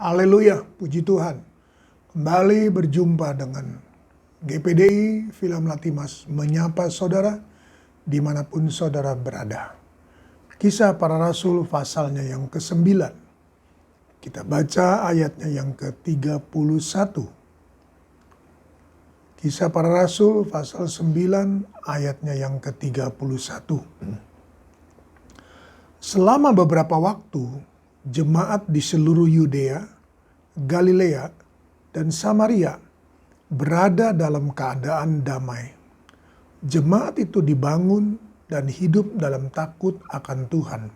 Haleluya, puji Tuhan. Kembali berjumpa dengan GPDI Film Latimas menyapa saudara dimanapun saudara berada. Kisah Para Rasul pasalnya yang ke-9. Kita baca ayatnya yang ke-31. Kisah Para Rasul pasal 9 ayatnya yang ke-31. Selama beberapa waktu, jemaat di seluruh Yudea, Galilea, dan Samaria berada dalam keadaan damai. Jemaat itu dibangun dan hidup dalam takut akan Tuhan.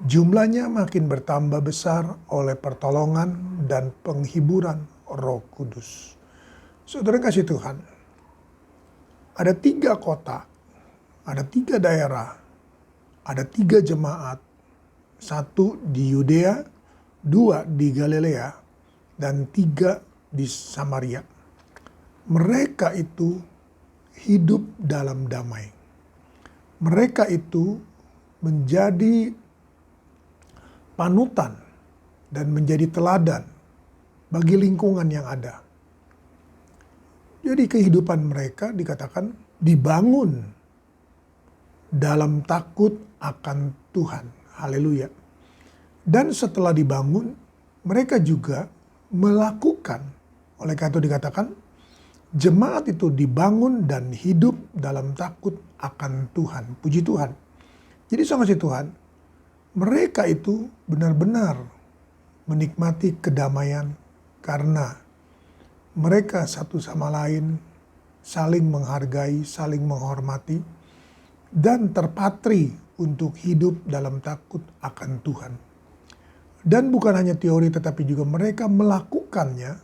Jumlahnya makin bertambah besar oleh pertolongan dan penghiburan Roh Kudus. Saudara kasih Tuhan, ada 3 kota, ada 3 daerah, ada 3 jemaat, 1 di Yudea, 2 di Galilea, dan 3 di Samaria. Mereka itu hidup dalam damai. Mereka itu menjadi panutan dan menjadi teladan bagi lingkungan yang ada. Jadi kehidupan mereka dikatakan dibangun dalam takut akan Tuhan. Haleluya. Dan setelah dibangun, mereka juga melakukan, oleh karena itu dikatakan, jemaat itu dibangun dan hidup dalam takut akan Tuhan. Puji Tuhan. Jadi sama si Tuhan, mereka itu benar-benar menikmati kedamaian karena mereka satu sama lain saling menghargai, saling menghormati, dan terpatri untuk hidup dalam takut akan Tuhan. Dan bukan hanya teori tetapi juga mereka melakukannya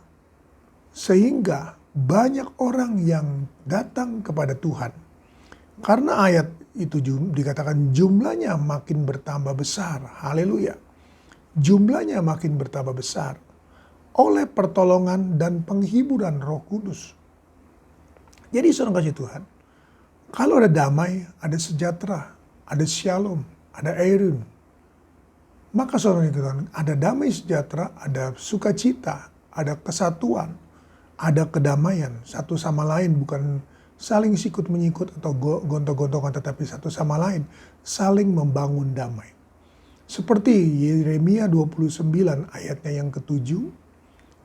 sehingga banyak orang yang datang kepada Tuhan. Karena ayat itu dikatakan jumlahnya makin bertambah besar. Haleluya. Jumlahnya makin bertambah besar oleh pertolongan dan penghiburan Roh Kudus. Jadi saudara kasih Tuhan, kalau ada damai, ada sejahtera, ada shalom, ada eirun, maka saudara Tuhan, ada damai sejahtera, ada sukacita, ada kesatuan, ada kedamaian satu sama lain, bukan saling sikut menyikut atau gontok-gontokan, tetapi satu sama lain saling membangun damai. Seperti Yeremia 29 ayatnya yang ke-7,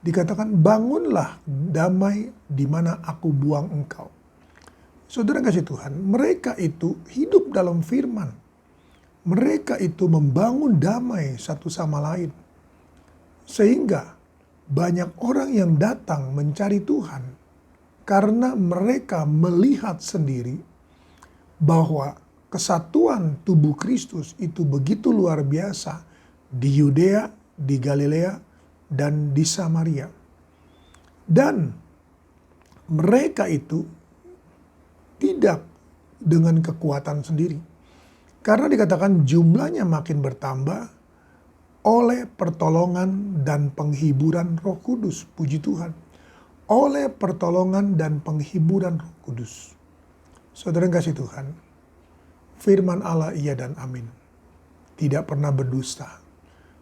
dikatakan bangunlah damai di mana aku buang engkau. Saudara kasih Tuhan, mereka itu hidup dalam firman. Mereka itu membangun damai satu sama lain. Sehingga banyak orang yang datang mencari Tuhan karena mereka melihat sendiri bahwa kesatuan tubuh Kristus itu begitu luar biasa di Yudea, di Galilea, dan di Samaria. Dan mereka itu tidak dengan kekuatan sendiri. Karena dikatakan jumlahnya makin bertambah oleh pertolongan dan penghiburan Roh Kudus. Puji Tuhan. Oleh pertolongan dan penghiburan Roh Kudus. Saudara yang kasih Tuhan, firman Allah iya dan amin. Tidak pernah berdusta.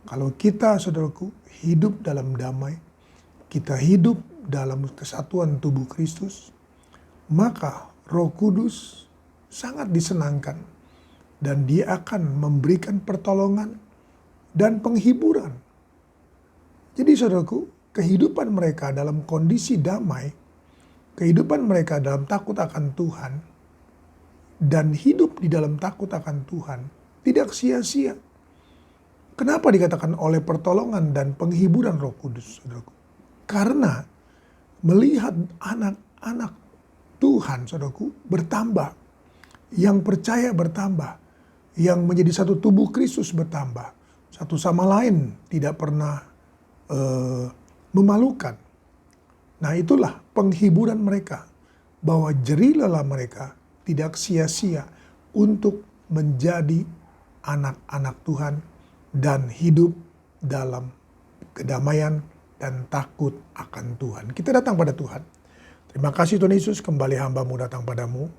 Kalau kita, saudaraku, hidup dalam damai, kita hidup dalam kesatuan tubuh Kristus, maka Roh Kudus sangat disenangkan dan dia akan memberikan pertolongan dan penghiburan. Jadi saudaraku, kehidupan mereka dalam kondisi damai, kehidupan mereka dalam takut akan Tuhan, dan hidup di dalam takut akan Tuhan tidak sia-sia. Kenapa dikatakan oleh pertolongan dan penghiburan Roh Kudus, saudaraku? Karena melihat anak-anak Tuhan, saudaraku, bertambah. Yang percaya bertambah. Yang menjadi satu tubuh Kristus bertambah. Satu sama lain tidak pernah memalukan. Nah itulah penghiburan mereka. Bahwa jerih lelah mereka tidak sia-sia untuk menjadi anak-anak Tuhan dan hidup dalam kedamaian dan takut akan Tuhan. Kita datang pada Tuhan. Terima kasih Tuhan Yesus, kembali hamba-Mu datang padamu.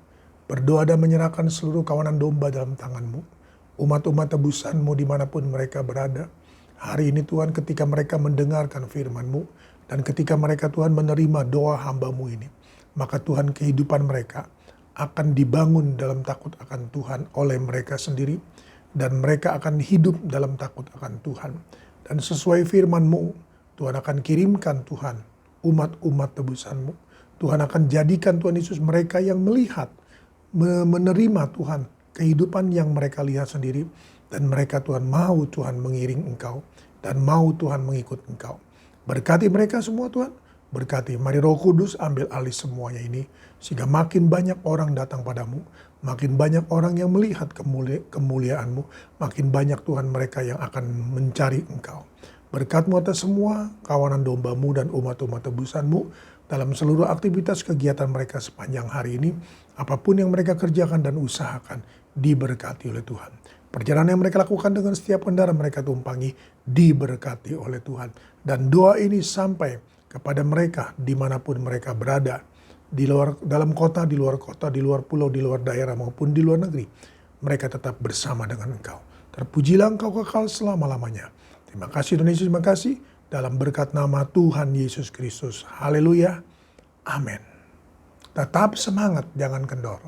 Berdoa dan menyerahkan seluruh kawanan domba dalam tangan-Mu. Umat-umat tebusan-Mu dimanapun mereka berada. Hari ini Tuhan, ketika mereka mendengarkan firman-Mu, dan ketika mereka Tuhan menerima doa hamba-Mu ini, maka Tuhan kehidupan mereka akan dibangun dalam takut akan Tuhan oleh mereka sendiri, dan mereka akan hidup dalam takut akan Tuhan. Dan sesuai firman-Mu, Tuhan akan kirimkan Tuhan umat-umat tebusan-Mu. Tuhan akan jadikan Tuhan Yesus mereka yang melihat, menerima Tuhan, kehidupan yang mereka lihat sendiri, dan mereka Tuhan mau Tuhan mengiring Engkau, dan mau Tuhan mengikut Engkau. Berkati mereka semua Tuhan, berkati. Mari Roh Kudus ambil alih semuanya ini, sehingga makin banyak orang datang padamu, makin banyak orang yang melihat kemuliaan-Mu, makin banyak Tuhan mereka yang akan mencari Engkau. Berkat-Mu atas semua kawanan domba-Mu dan umat-umat tebusan-Mu dalam seluruh aktivitas kegiatan mereka sepanjang hari ini, apapun yang mereka kerjakan dan usahakan, diberkati oleh Tuhan. Perjalanan yang mereka lakukan dengan setiap kendaraan mereka tumpangi, diberkati oleh Tuhan. Dan doa ini sampai kepada mereka dimanapun mereka berada, di luar, dalam kota, di luar pulau, di luar daerah maupun di luar negeri. Mereka tetap bersama dengan Engkau. Terpujilah Engkau kekal selama-lamanya. Terima kasih Tuhan Yesus, terima kasih. Dalam berkat nama Tuhan Yesus Kristus. Haleluya. Amin. Tetap semangat, jangan kendor.